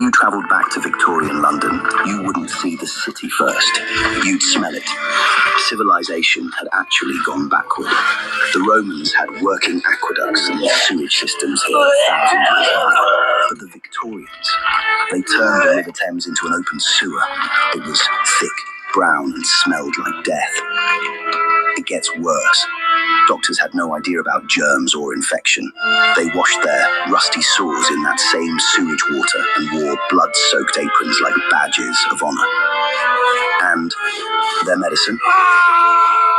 You travelled back to Victorian London, you wouldn't see the city first. You'd smell it. Civilization had actually gone backward. The Romans had working aqueducts and sewage systems here thousands of years earlier. But the Victorians, they turned the River Thames into an open sewer. It was thick, brown, and smelled like death. It gets worse. Doctors had no idea about germs or infection. They washed their rusty sores in that same sewage water and wore blood-soaked aprons like badges of honor. And their medicine?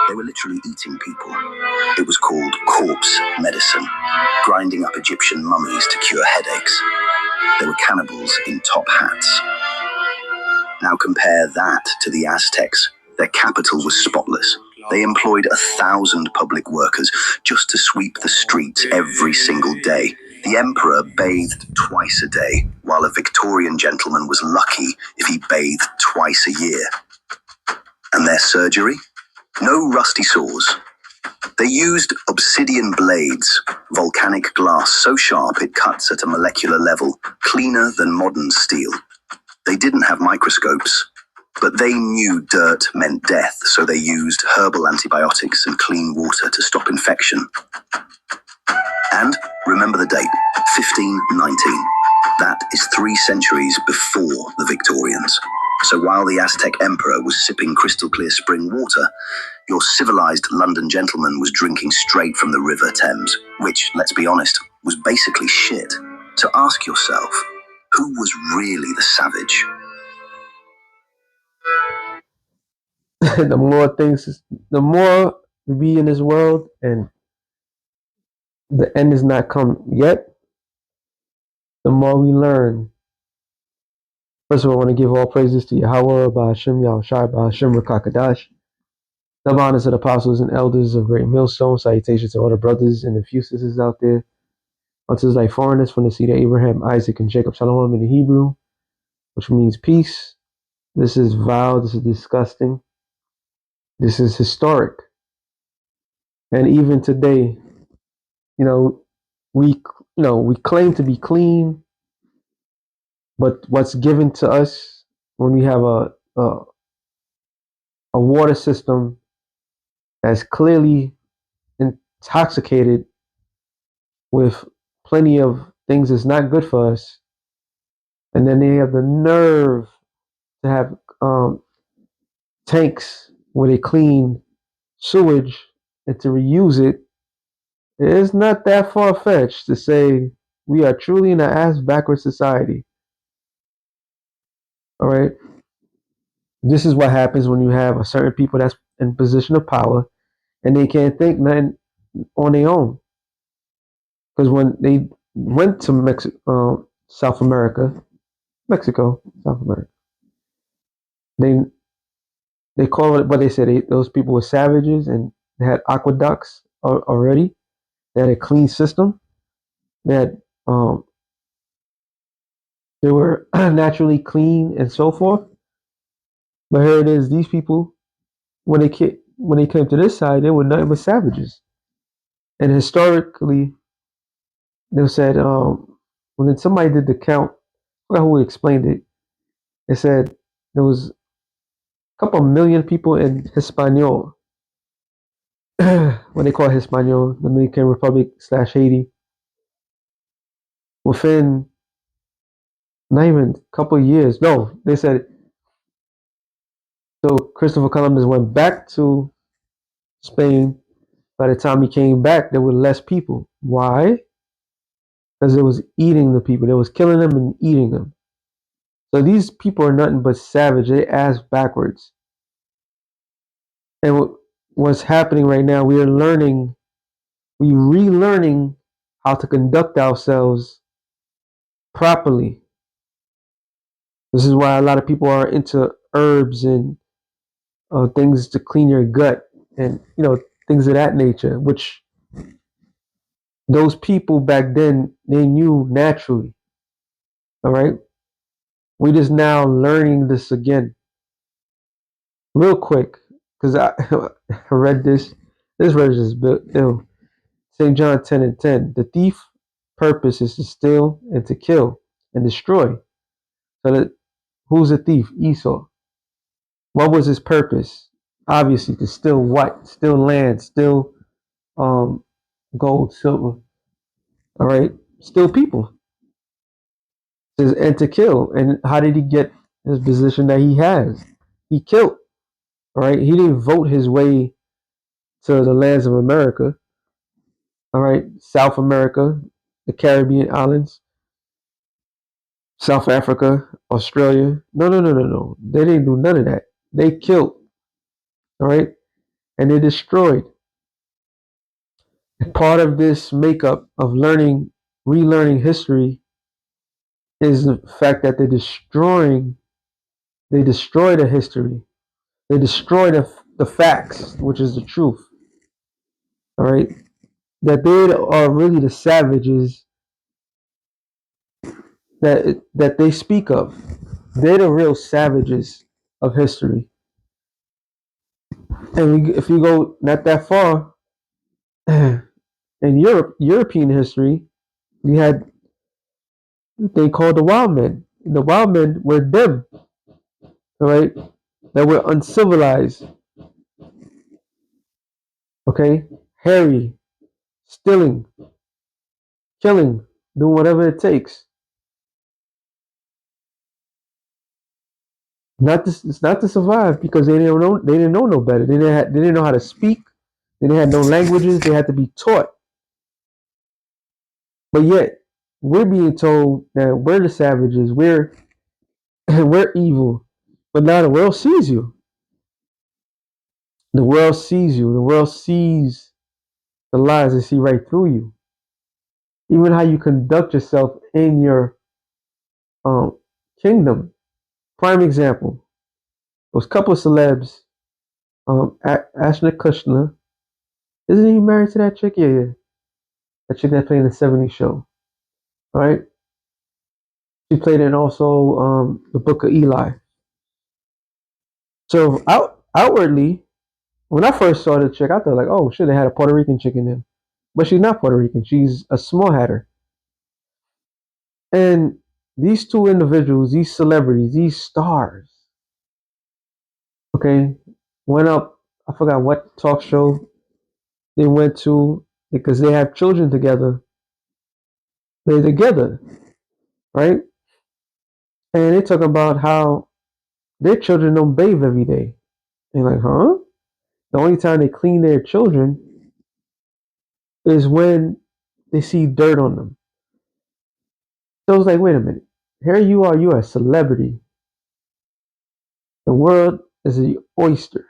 They were literally eating people. It was called corpse medicine, grinding up Egyptian mummies to cure headaches. They were cannibals in top hats. Now compare that to the Aztecs. Their capital was spotless. They employed 1,000 public workers just to sweep the streets every single day. The emperor bathed twice a day, while a Victorian gentleman was lucky if he bathed twice a year. And their surgery? No rusty saws. They used obsidian blades, volcanic glass so sharp it cuts at a molecular level, cleaner than modern steel. They didn't have microscopes, but they knew dirt meant death, so they used herbal antibiotics and clean water to stop infection. And remember the date, 1519. That is 3 centuries before the Victorians. So while the Aztec emperor was sipping crystal clear spring water, your civilized London gentleman was drinking straight from the River Thames, which, let's be honest, was basically shit. So ask yourself, who was really the savage? The more we be in this world and the end has not come yet, the more we learn. First of all, I want to give all praises to Yahweh, Ba'ashem, Yahushai, Ba'ashem, Rakakadash. The honors of the apostles and elders of Great Millstone. Salutations to all the brothers and the few sisters out there. Unto his like foreigners from the seed of Abraham, Isaac, and Jacob. Shalom in the Hebrew, which means peace. This is vile. This is disgusting. This is historic. And even today, we claim to be clean, but what's given to us when we have a water system that's clearly intoxicated with plenty of things that's not good for us, and then they have the nerve to have tanks where they clean sewage and to reuse it. It's not that far-fetched to say we are truly in an ass-backward society. All right? This is what happens when you have a certain people that's in position of power and they can't think nothing on their own. Because when they went to South America, they call it, but they said those people were savages and they had aqueducts already. They had a clean system. They were naturally clean and so forth. But here it is, these people, when they came to this side, they were nothing but savages. And historically, they said, when somebody did the count, I forgot who explained it. They said there was a couple million people in Hispaniola, what they call Hispaniola, Dominican Republic / Haiti. Within not even a couple of years, no, they said, so Christopher Columbus went back to Spain. By the time he came back, there were less people. Why? Because it was eating the people. It was killing them and eating them. So these people are nothing but savage. They ass backwards. And what's happening right now, we're relearning how to conduct ourselves properly. This is why a lot of people are into herbs and things to clean your gut and things of that nature, which those people back then, they knew naturally. All right. We're just now learning this again. Real quick, because I read this. This verse is ill. St. John 10:10. The thief purpose is to steal and to kill and destroy. So who's a thief? Esau. What was his purpose? Obviously, to steal what? Steal land, steal um, gold, silver. All right, steal people, and to kill. And how did he get his position that he has? He killed. All right, he didn't vote his way to the lands of America. All right, South America, the Caribbean islands, South Africa, Australia. No, no, no, no, no. They didn't do none of that. They killed. All right, and they destroyed. Part of this makeup of relearning history is the fact that they destroy the history. They destroy the facts, which is the truth. All right, that they are really the savages that they speak of. They're the real savages of history. And if you go not that far in European history, we had they called the wild men. The wild men were them, all right, that were uncivilized, okay, hairy, stealing, killing, doing whatever it takes. It's not to survive because they didn't know no better. They didn't know how to speak. They didn't have no languages. They had to be taught. But yet we're being told that we're the savages. We're evil. But now the world sees you. The world sees you. The world sees the lies. They see right through you. Even how you conduct yourself in your um, kingdom. Prime example. Those couple of celebs, Ashton Kutcher. Isn't he married to that chick? Yeah, yeah. That chick that played in the '70s show. All right. She played in also the Book of Eli. So outwardly, when I first saw the chick, I thought like, oh shit, they had a Puerto Rican chick in there. But she's not Puerto Rican. She's a small hatter. And these two individuals, these celebrities, these stars, okay, went up. I forgot what talk show they went to because they have children together. They're together, right? And they talk about how their children don't bathe every day. And like, huh? The only time they clean their children is when they see dirt on them. So I was like, wait a minute. Here you are a celebrity. The world is an oyster.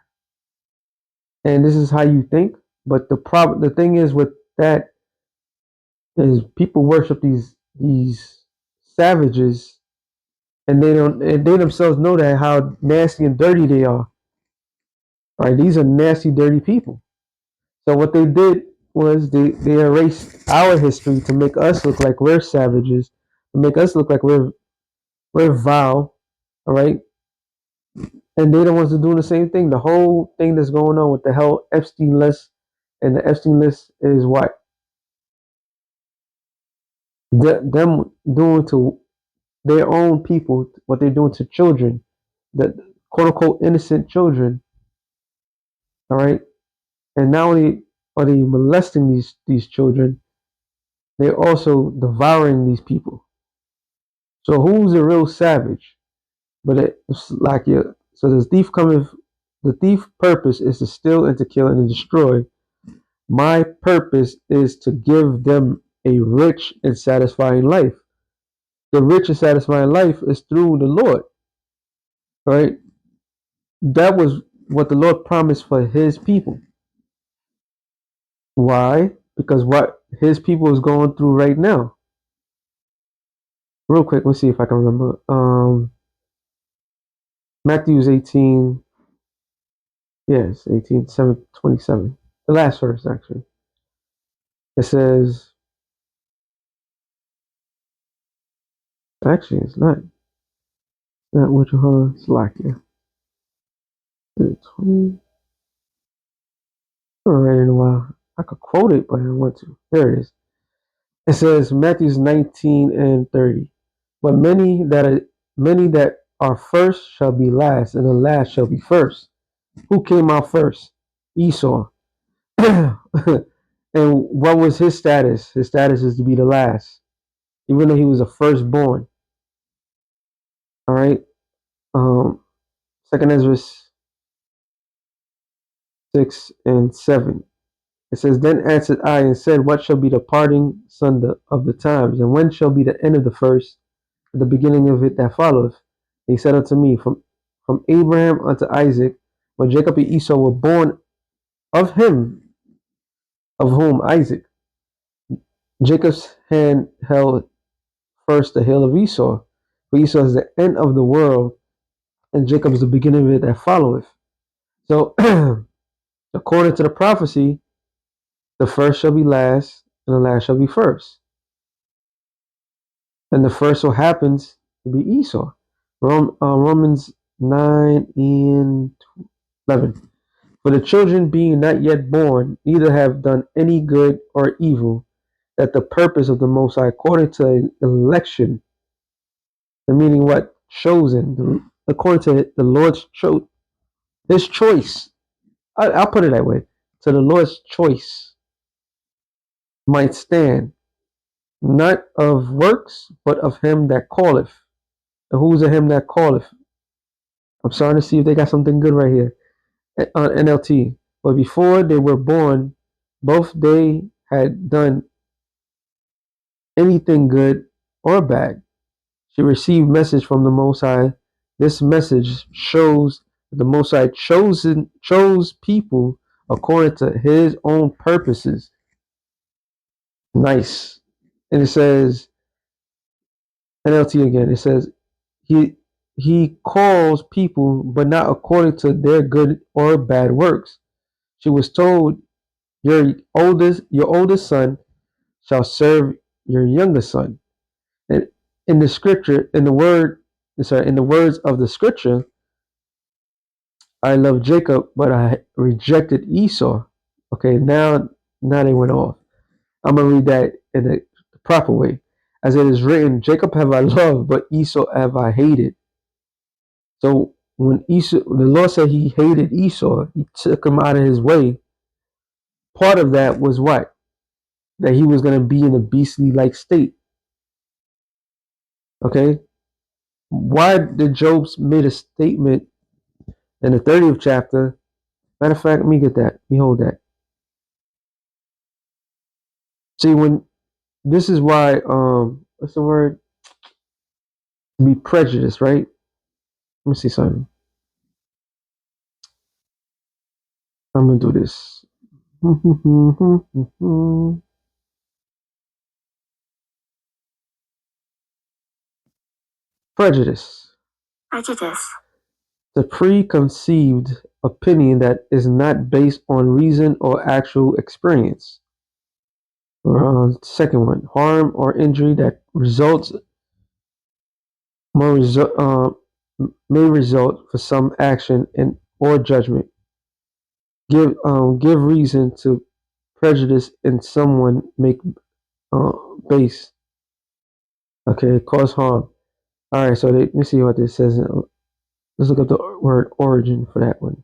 And this is how you think. But the thing is with that is people worship these savages and they themselves know that how nasty and dirty they are. Right? These are nasty, dirty people. So what they did was they erased our history to make us look like we're savages, to make us look like we're vile, all right? And they're the ones that are doing the same thing. The whole thing that's going on with the hell Epstein list, and the Epstein list is what them doing to their own people, what they're doing to children, the quote unquote innocent children, all right? And not only are they molesting these children, they're also devouring these people. So who's a real savage? But it's like so the thief cometh. The thief purpose is to steal and to kill and to destroy. My purpose is to give them a rich and satisfying life. The rich and satisfying life is through the Lord, right? That was what the Lord promised for His people. Why? Because what His people is going through right now. Real quick, let's see if I can remember. Matthew's 18. Yes, 18, 27. The last verse, actually. It says, actually, it's not. Not which Slovakia. 20. I haven't read it in a while. I could quote it, but I don't want to. There it is. It says Matthew's 19 and 30. But many that many that are first shall be last, and the last shall be first. Who came out first? Esau. And what was his status? His status is to be the last, even though he was a firstborn. All right. Second Ezra 6:7. It says, Then answered I and said, What shall be the parting sunder of the times, and when shall be the end of the first, and the beginning of it that followeth? And he said unto me, From Abraham unto Isaac, when Jacob and Esau were born of him, of whom Isaac. Jacob's hand held first the heel of Esau, for Esau is the end of the world, and Jacob is the beginning of it that followeth. So, according to the prophecy, the first shall be last, and the last shall be first. And the first so happens to be Esau. Romans 9:11. For the children being not yet born, neither have done any good or evil, that the purpose of the Most High, according to election, the meaning what? Chosen, according to the Lord's his choice. I'll put it that way. So the Lord's choice might stand, not of works, but of him that calleth. And who's a him that calleth? I'm starting to see if they got something good right here on NLT. But before they were born, both they had done anything good or bad. She received message from the Most High. This message shows that the Most High chose people according to His own purposes. Nice. And it says NLT again. It says he calls people, but not according to their good or bad works. She was told, your oldest son shall serve your youngest son. And in the scripture, in the words of the scripture, I love Jacob, but I rejected Esau. Okay, now they went off. I'm gonna read that in the proper way. As it is written, Jacob have I loved, but Esau have I hated. So when the Lord said he hated Esau, he took him out of his way. Part of that was what? That he was gonna be in a beastly like state. Okay? Why did Job's made a statement in the 30th chapter? Matter of fact, let me get that. Let me hold that. See, when this is why what's the word? Be prejudiced, right? Let me see something. I'm gonna do this. Prejudice. The preconceived opinion that is not based on reason or actual experience. Second one, harm or injury that uh, may result for some action and or judgment. Give reason to prejudice in someone make uh, base. Okay, cause harm. All right, so let me see what this says. Let's look up the word origin for that one.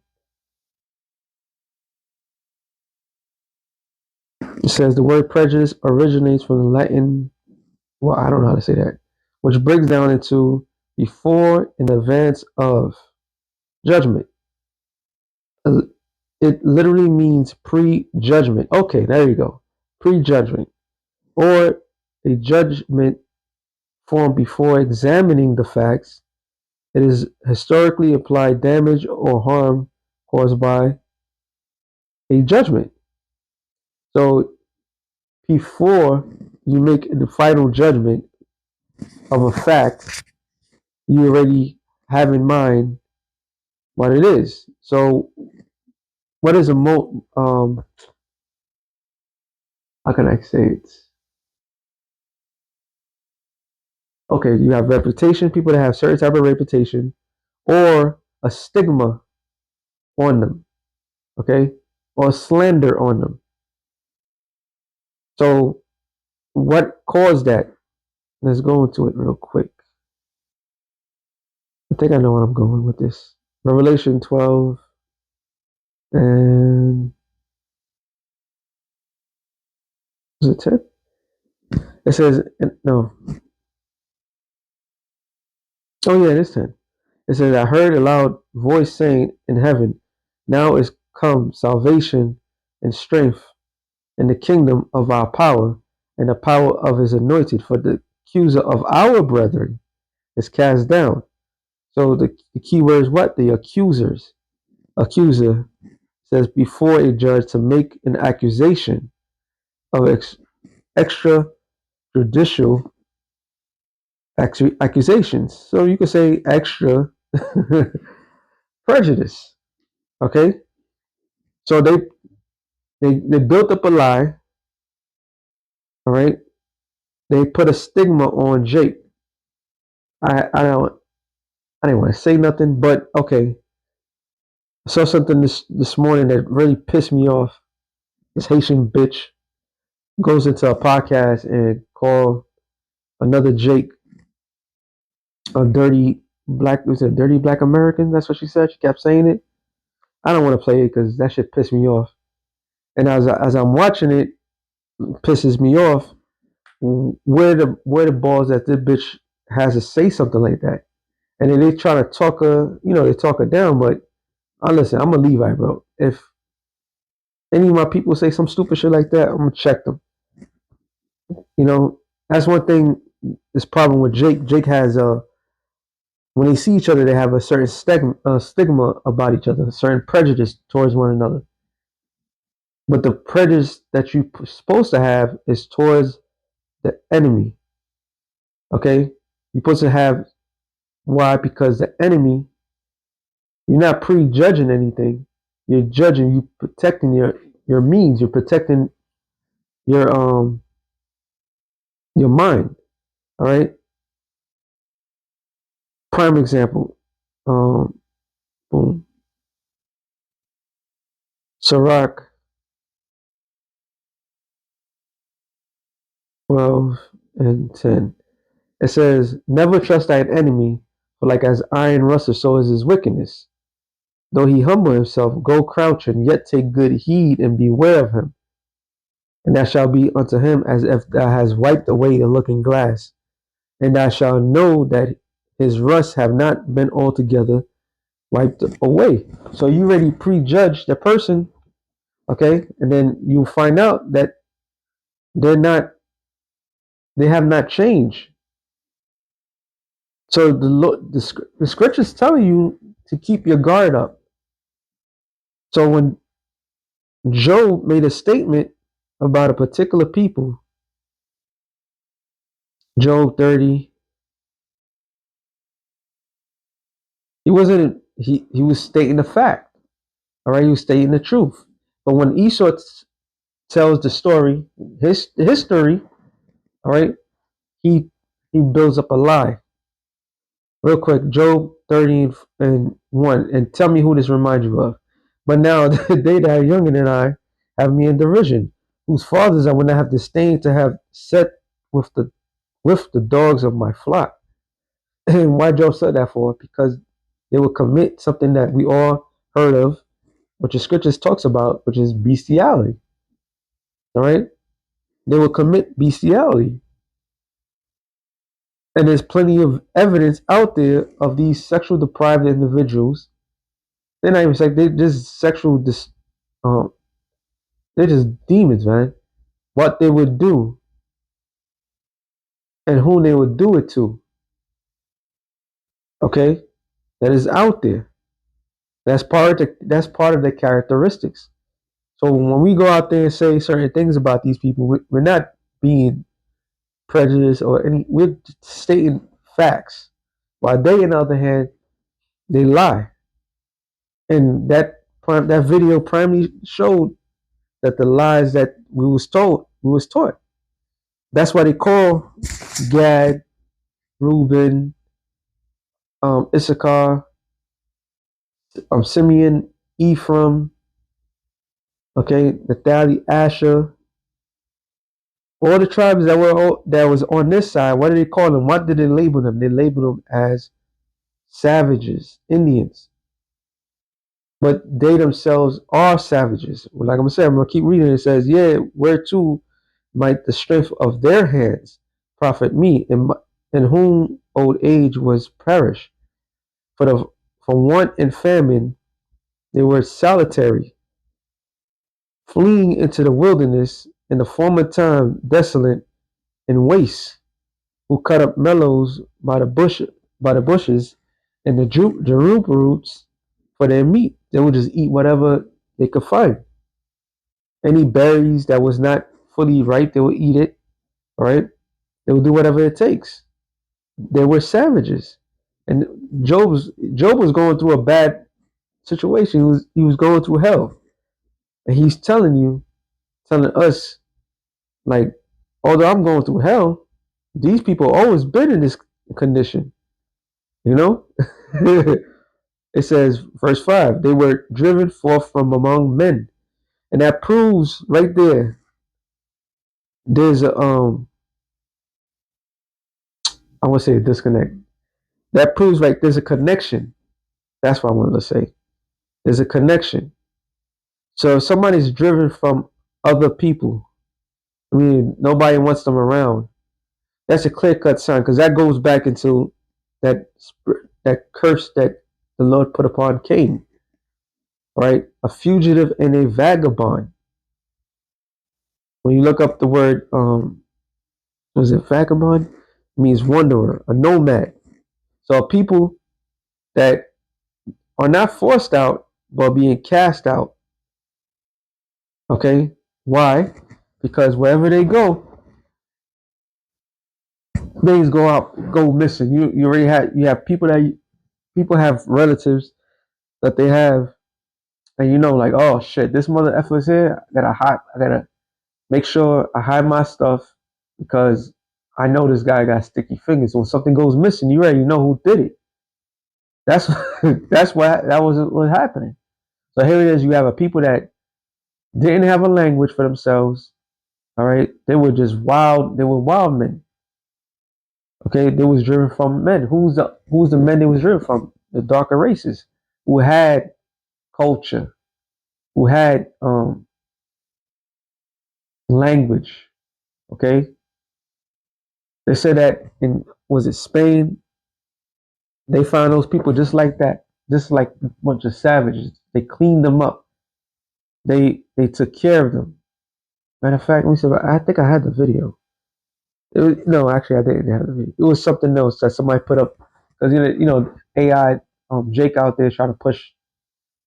It says the word prejudice originates from the Latin, well, I don't know how to say that, which breaks down into before in advance of judgment. It literally means prejudgment. Okay, there you go. Prejudgment. Or a judgment formed before examining the facts. It is historically applied damage or harm caused by a judgment. So before you make the final judgment of a fact, you already have in mind what it is. So what is how can I say it? Okay, you have reputation, people that have certain type of reputation, or a stigma on them, okay, or slander on them. So what caused that? Let's go into it real quick. I think I know where I'm going with this. Revelation 12 and is it 10? It says no. Oh yeah, it is 10. It says, I heard a loud voice saying in heaven, now is come salvation and strength and the kingdom of our power and the power of his anointed, for the accuser of our brethren is cast down. So the key word is what? The accusers. Accuser says before a judge to make an accusation of extrajudicial accusations. So you could say extra prejudice. Okay. So they built up a lie. All right. They put a stigma on Jake. I didn't want to say nothing, but okay. I saw something this morning that really pissed me off. This Haitian bitch goes into a podcast and call another Jake a dirty black. Was it dirty black American? That's what she said. She kept saying it. I don't want to play it because that shit pissed me off. And as I'm watching it, pisses me off. Where the balls that this bitch has to say something like that, and then they try to talk her, they talk her down. But listen, I'm a Levite, bro. If any of my people say some stupid shit like that, I'm gonna check them. That's one thing. This problem with Jake. Jake has when they see each other, they have a certain stigma about each other, a certain prejudice towards one another. But the prejudice that you're supposed to have is towards the enemy. Okay, you're supposed to have why? Because the enemy, you're not prejudging anything. You're judging. You protecting your means. You're protecting your your mind. All right. Prime example. Boom. Sirach 12 and 10. It says, never trust thine enemy, for like as iron rusteth, so is his wickedness. Though he humble himself, go crouching, yet take good heed and beware of him. And that shall be unto him as if thou hast wiped away the looking glass. And thou shalt know that his rust have not been altogether wiped away. So you already prejudge the person, okay? And then you find out that they have not changed. So the scriptures tell you to keep your guard up. So when Job made a statement about a particular people, Job 30, he was stating the fact. All right, he was stating the truth. But when Esau tells the story, his history, all right, he builds up a lie. Real quick, Job 30 and 1, and tell me who this reminds you of. But now they that are younger than I have me in derision, whose fathers I would not have disdained to have set with the dogs of my flock. And why Job said that for? Because they will commit something that we all heard of, which the scriptures talks about, which is bestiality. All right? They will commit bestiality. And there's plenty of evidence out there of these sexual deprived individuals. They're not even like they're just um they're just demons, man. What they would do and whom they would do it to. Okay? That is out there. That's part of the characteristics. So when we go out there and say certain things about these people, we're not being prejudiced or any. We're stating facts. While they, on the other hand, they lie. And that video primarily showed that the lies that we was taught. That's why they call Gad, Reuben, Issachar, Simeon, Ephraim, okay, Naphtali, Asher, all the tribes that was on this side. What did they call them? What did they label them? They labeled them as savages, Indians, but they themselves are savages. Like I'm gonna say, I'm gonna keep reading. It says, "Yeah, whereto might the strength of their hands profit me, in whom old age was perished. For want and famine they were solitary, fleeing into the wilderness in the former time desolate and waste, who cut up mellows by the bushes and the juniper roots for their meat. They would just eat whatever they could find. Any berries that was not fully ripe, they would eat it. All right, they would do whatever it takes. They were savages, and Job was going through a bad situation. He was going through hell, and he's telling us, like, although I'm going through hell, these people always been in this condition. You know, it says, verse 5, they were driven forth from among men. And that proves right there, there's a, I want to say a disconnect. That proves like there's a connection. That's what I wanted to say. There's a connection. So if somebody's driven from other people, I mean, nobody wants them around. That's a clear cut sign because that goes back into that curse that the Lord put upon Cain, right? A fugitive and a vagabond. When you look up the word, was it vagabond? It means wanderer, a nomad. So people that are not forced out, but being cast out. Okay, why? Because wherever they go, things go missing. You already have people have relatives that they have, and you know, like, oh shit, this mother effer is here. I gotta make sure I hide my stuff because I know this guy got sticky fingers. When something goes missing, you already know who did it. That's that's what happening. So here it is. You have a people that didn't have a language for themselves. All right, they were just wild. They were wild men. Okay, they was driven from men. Who's the men they was driven from? The darker races who had culture, who had language. Okay, they said that in, was it Spain? They found those people just like that, just like a bunch of savages. They cleaned them up. They took care of them. Matter of fact, let me see. I think I had the video. No, actually, I didn't have the video. It was something else that somebody put up because AI Jake out there trying to push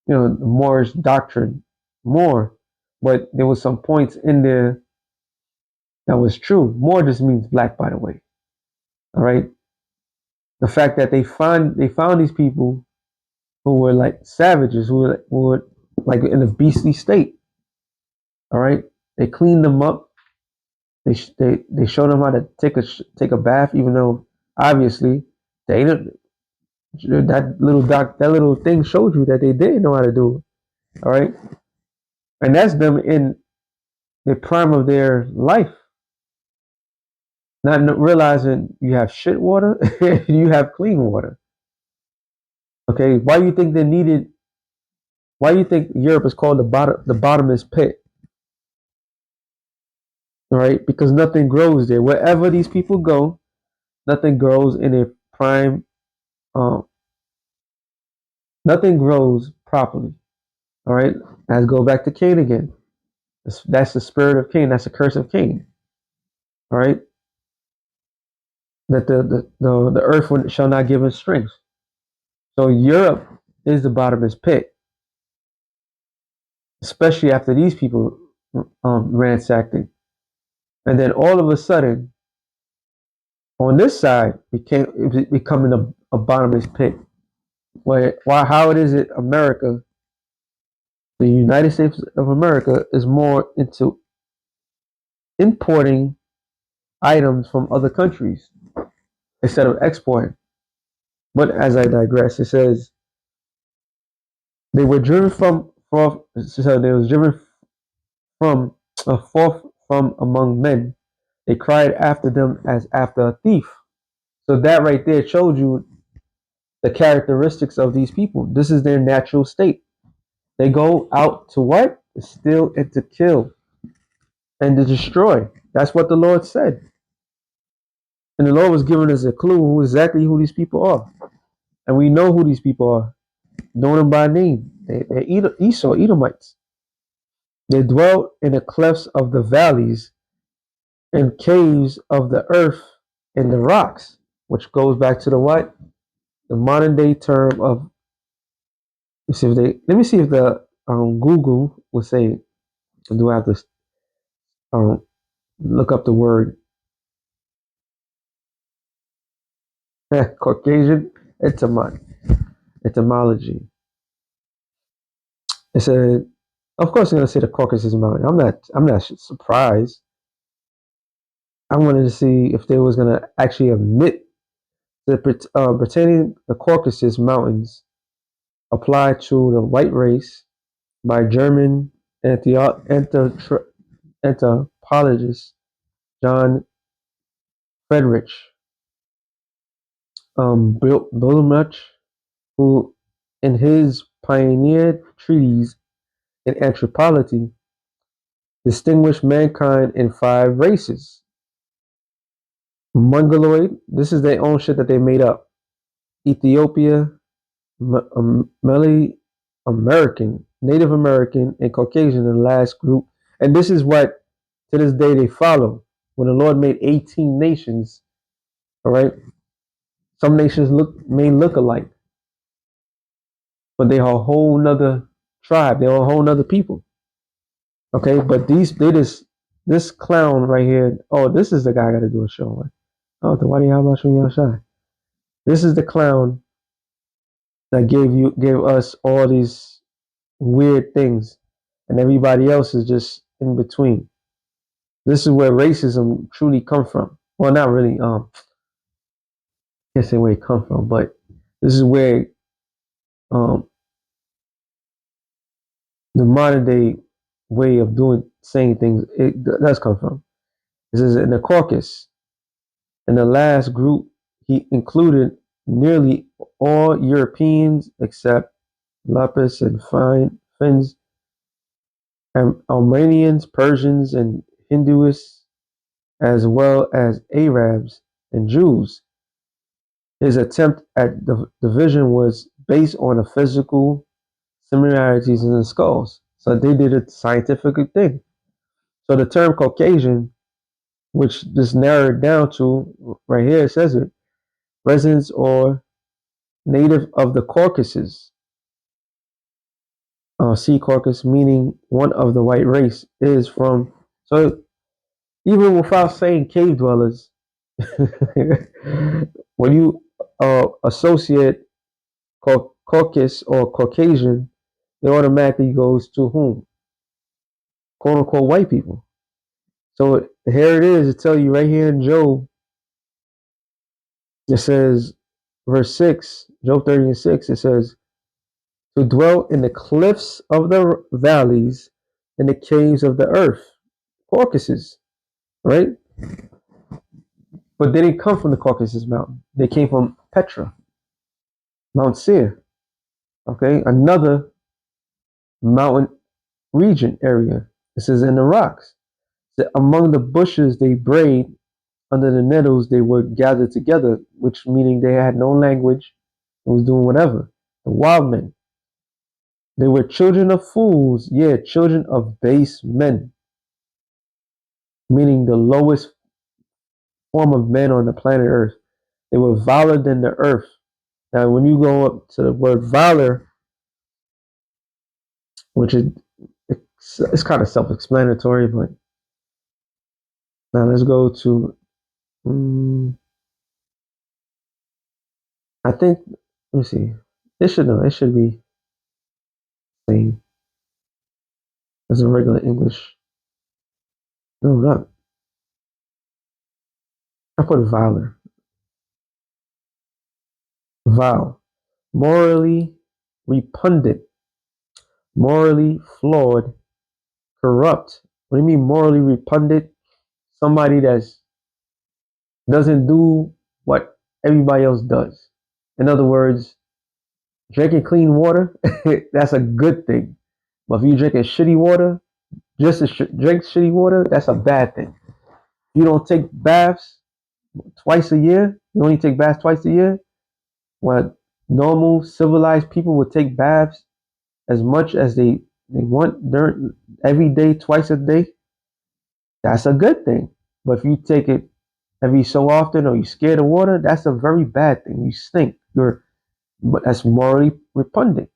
the Moorish doctrine more, but there was some points in there that was true. Moor just means black, by the way. All right, the fact that they found these people who were like savages, who were like in a beastly state. All right, they cleaned them up. They showed them how to take a bath, even though obviously they didn't. That little thing showed you that they didn't know how to do it. All right, and that's them in the prime of their life, not realizing you have shit water and you have clean water. Okay, why do you think they needed? Why do you think Europe is called the bottomless pit? All right, because nothing grows there. Wherever these people go, nothing grows in a prime. Um, Nothing grows properly. All right, let's go back to Cain again. That's the spirit of Cain. That's the curse of Cain. All right, that the earth shall not give us strength. So Europe is the bottomless pit, especially after these people ransacked it. And then all of a sudden, on this side, it becoming a bottomless pit. How it is it America, the United States of America, is more into importing items from other countries instead of exporting. But as I digress, it says they were driven so they was driven from forth from among men. They cried after them as after a thief. So that right there showed you the characteristics of these people. This is their natural state. They go out to what? To steal and to kill and to destroy. That's what the Lord said. And the Lord was giving us a clue exactly who these people are. And we know who these people are. Know them by name. They're Esau, Edomites. They dwell in the clefts of the valleys and caves of the earth and the rocks, which goes back to the what? The modern day term of, let me see if the Google will say, do I have to um, look up the word Caucasian etymology. It said, of course, I'm going to say the Caucasus Mountain. I'm not surprised. I wanted to see if they was going to actually admit that pertaining the Caucasus Mountains applied to the white race by German anthropologist John Friedrich Blumenbach, who, in his pioneered treatise in anthropology, distinguished mankind in 5 races. Mongoloid, this is their own shit that they made up. Ethiopia, Malay American, Native American, and Caucasian in the last group. And this is what to this day they follow. When the Lord made 18 nations, all right, some nations may look alike, but they are a whole nother tribe. They're a whole nother people. Okay, but this clown right here. Oh, this is the guy I got to do a show on. Oh, the Wadi Habashun Yashai. This is the clown that gave us all these weird things, and everybody else is just in between. This is where racism truly come from. Well, not really. I can't say where it come from, but this is where um the modern day way of saying things it does come from. This is in the Caucasus. In the last group, he included nearly all Europeans except Lapis and Finns, Armenians, Persians, and Hinduists, as well as Arabs and Jews. His attempt at the division was based on the physical similarities in the skulls. So they did a scientific thing. So the term Caucasian, which just narrowed down to right here, it says it, residents or native of the Caucasus, sea Caucasus, meaning one of the white race, is from. So even without saying cave dwellers, when you associate Caucasus or Caucasian, it automatically goes to whom? Quote unquote white people. So here it is, it tell you right here in Job, it says, verse 6, Job 30 and 6, it says, to dwell in the cliffs of the valleys and the caves of the earth. Caucasus, right? But they didn't come from the Caucasus mountain. They came from Petra, Mount Seir, okay? Another mountain region area. This is in the rocks. Among the bushes they brayed, under the nettles they were gathered together, which meaning they had no language and was doing whatever. The wild men. They were children of fools, yeah, children of base men, meaning the lowest form of men on the planet Earth. They were viler than the earth. Now, when you go up to the word viler, which is it's kind of self-explanatory, but now let's go to. I think. Let me see. It should know. It should be same as a regular English. No, not. I put viler. Vile. Morally repugnant. Morally flawed. Corrupt. What do you mean morally repugnant? Somebody that doesn't do what everybody else does. In other words, drinking clean water, that's a good thing. But if you drinking shitty water, just to drink shitty water, that's a bad thing. You don't take baths twice a year. You only take baths twice a year. What normal civilized people would take baths as much as they want during every day, twice a day. That's a good thing. But if you take it every so often or you're scared of water, that's a very bad thing. You stink. But that's morally repugnant.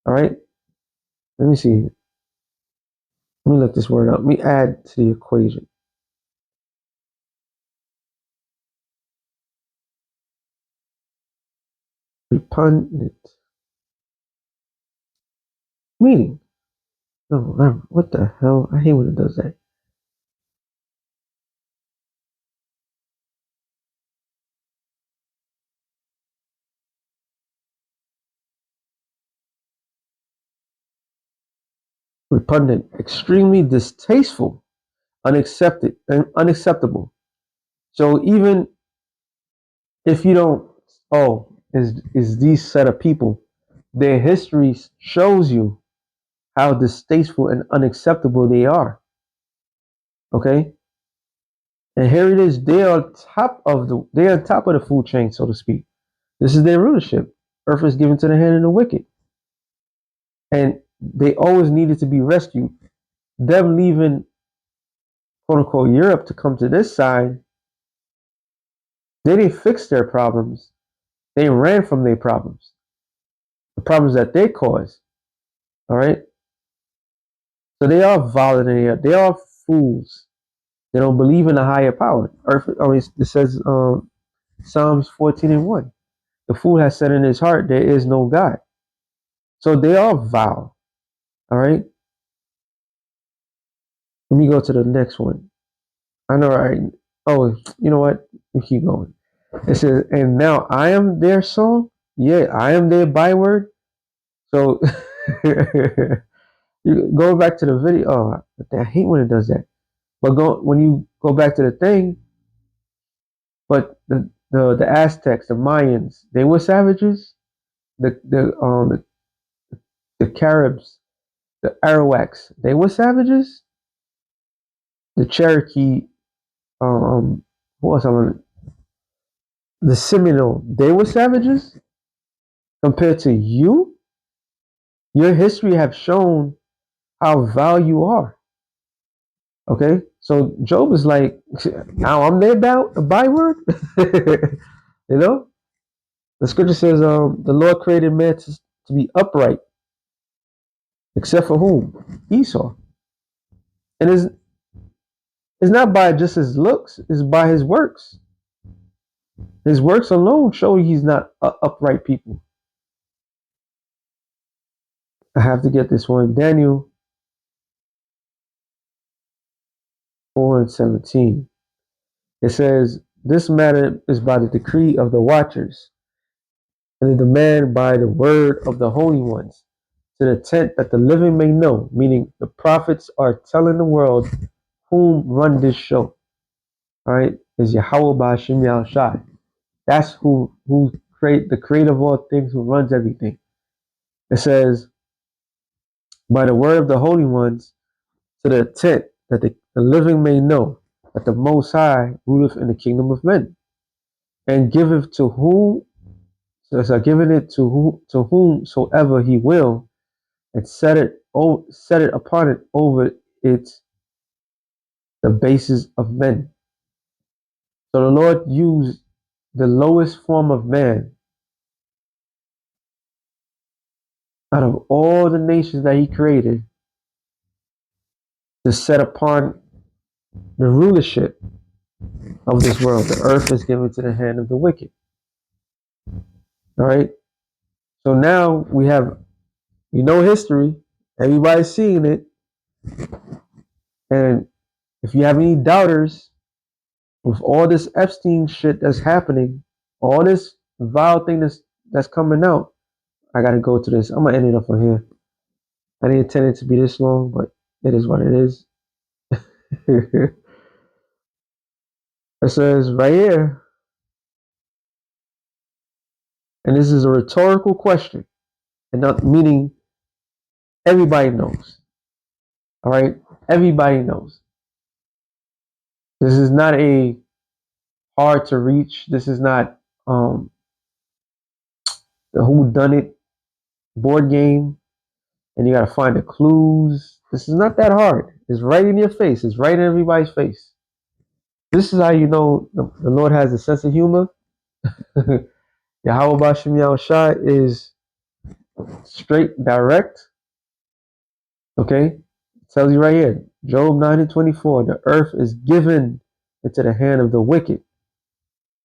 All right. Let me see. Let me look this word up. Let me add to the equation. Repugnant. Meaning. No, what the hell? I hate when it does that. Repugnant. Extremely distasteful. Unacceptable. So even if you don't, is these set of people, their history shows you how distasteful and unacceptable they are. Okay, and here it is. They're on top of the food chain, so to speak. This is their rulership. Earth is given to the hand of the wicked, and they always needed to be rescued. Them leaving, quote unquote, Europe to come to this side, they didn't fix their problems. They ran from their problems, the problems that they caused. All right. So they are violent. They are fools. They don't believe in a higher power. Earth. I mean, it says Psalms 14:1. The fool has said in his heart, there is no God. So they are vile. All right. Let me go to the next one. I know, right? Oh, you know what? We keep going. It says, and now I am their song. Yeah, I am their byword. So you go back to the video. Oh, I hate when it does that. But when you go back to the thing, but the Aztecs, the Mayans, they were savages. The Caribs, the Arawaks, they were savages. The Cherokee, what was I? The Seminole, they were savages compared to you. Your history have shown how vile you are. Okay, so Job is like, now I'm their byword. You know, the scripture says, the Lord created man to be upright, except for whom? Esau. And it's not by just his looks, it's by his works. His works alone show he's not upright people. I have to get this one. Daniel 4:17. It says, this matter is by the decree of the watchers, and the demand by the word of the holy ones, to the intent that the living may know, meaning the prophets are telling the world whom run this show. All right, is Yahweh Ba'Shem Yahushai. That's who the creator of all things, who runs everything. It says, by the word of the holy ones, to the intent that the living may know that the Most High ruleth in the kingdom of men, and giveth to whom, so giving it to whomsoever he will, and set it upon it over its the basis of men. So the Lord used the lowest form of man out of all the nations that he created to set upon the rulership of this world. The earth is given to the hand of the wicked. All right. So now we know history. Everybody's seeing it. And if you have any doubters with all this Epstein shit that's happening, all this vile thing that's coming out, I gotta go to this. I'm gonna end it up on here. I didn't intend it to be this long, but it is what it is. It says right here, And this is a rhetorical question, and not meaning everybody knows. All right, everybody knows. This is not a hard to reach. This is not the who done it board game, and you got to find the clues. This is not that hard. It's right in your face. It's right in everybody's face. This is how you know the Lord has a sense of humor. Yahweh Bashem Yahushua is straight, direct. Okay? It tells you right here. Job 9:24. The earth is given into the hand of the wicked.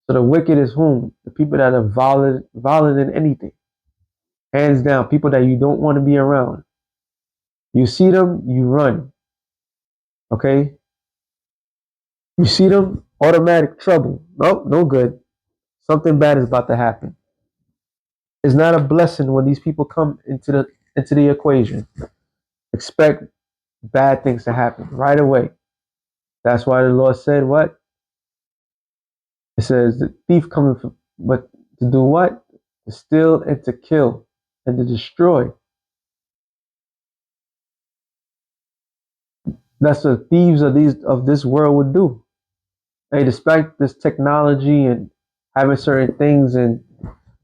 So the wicked is whom? The people that are violent in anything. Hands down, people that you don't want to be around. You see them, you run. Okay? You see them, automatic trouble. Nope, no good. Something bad is about to happen. It's not a blessing when these people come into the equation. Expect bad things to happen right away. That's why the Lord said what? It says the thief coming from, but to do what? To steal and to kill and to destroy. That's what thieves of this world would do. Hey, despite this technology and having certain things, and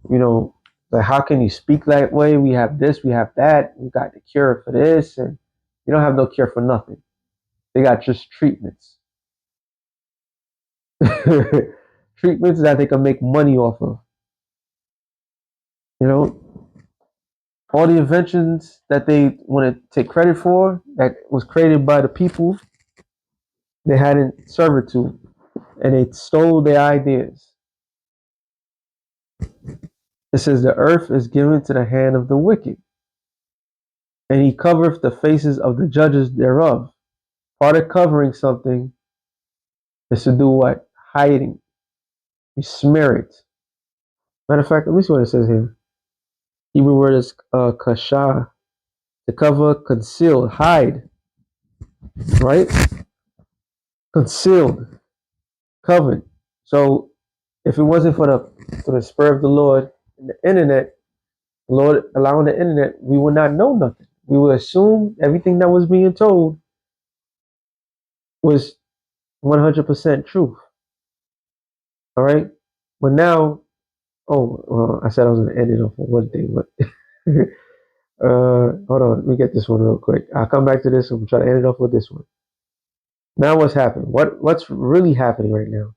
you know, like how can you speak that way? We have this, we have that, we got the cure for this, and you don't have no cure for nothing. They got just treatments. Treatments that they can make money off of. You know, all the inventions that they want to take credit for that was created by the people they had in servitude, and they stole their ideas. It says the earth is given to the hand of the wicked, and he covereth the faces of the judges thereof. Part of covering something is to do what? Hiding. You smear it. Matter of fact, let me see what it says here. Hebrew word is kasha, to cover, conceal, hide, right? Concealed, covered. So if it wasn't for the spur of the Lord and the internet, the Lord allowing the internet, we would not know nothing. We would assume everything that was being told was 100% truth. All right. But now, I said I was going to end it off on one thing, but hold on. Let me get this one real quick. I'll come back to this and we'll try to end it off with this one. Now, what's happening? What's really happening right now?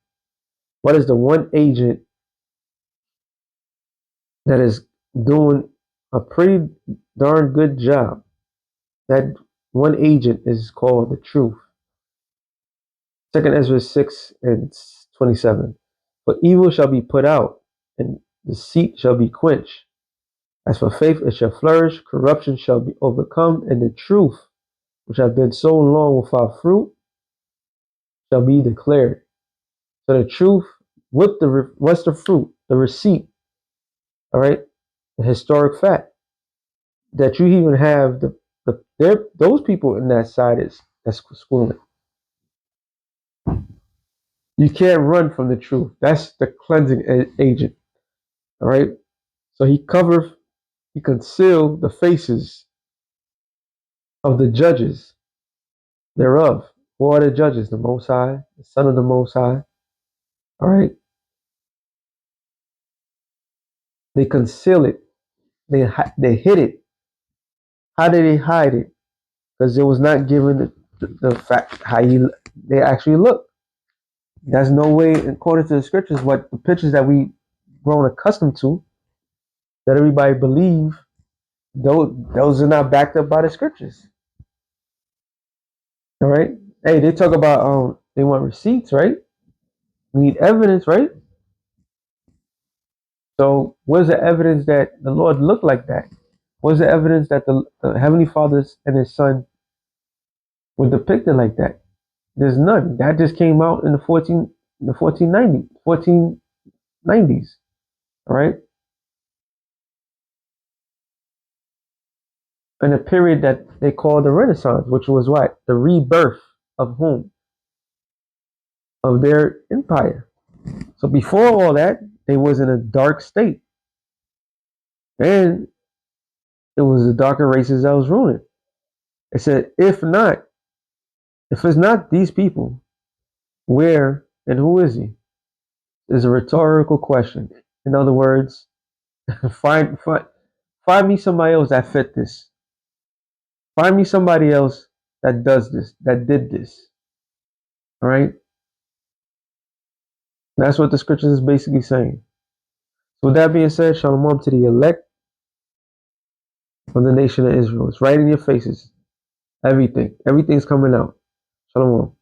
What is the one agent that is doing a pretty darn good job? That one agent is called the truth. 2 Ezra 6:27. For evil shall be put out, and deceit shall be quenched. As for faith, it shall flourish, corruption shall be overcome, and the truth, which have been so long without fruit, shall be declared. So the truth, what's the fruit? The receipt, all right? The historic fact that you even have those people in that side that's schooling. You can't run from the truth. That's the cleansing agent, all right? So he concealed the faces of the judges thereof. Who are the judges? The Most High, the Son of the Most High. All right. They conceal it. They hid it. How did they hide it? Because it was not given the fact how they actually look. There's no way, according to the scriptures, what the pictures that we grown accustomed to, that everybody believe, those are not backed up by the scriptures. All right. Hey, they talk about they want receipts, right? We need evidence, right? So where's the evidence that the Lord looked like that? Where's the evidence that the Heavenly Father and His Son were depicted like that? There's none. That just came out in the 1490s. All right. In a period that they call the Renaissance, which was what? The rebirth of whom? Of their empire. So before all that, they was in a dark state. And it was the darker races that was ruling. It said, if it's not these people, where and who is he? Is a rhetorical question. In other words, find me somebody else that fit this. Find me somebody else that does this, that did this. All right? That's what the scriptures is basically saying. So with that being said, shalom to the elect from the nation of Israel. It's right in your faces. Everything's coming out. Shalom.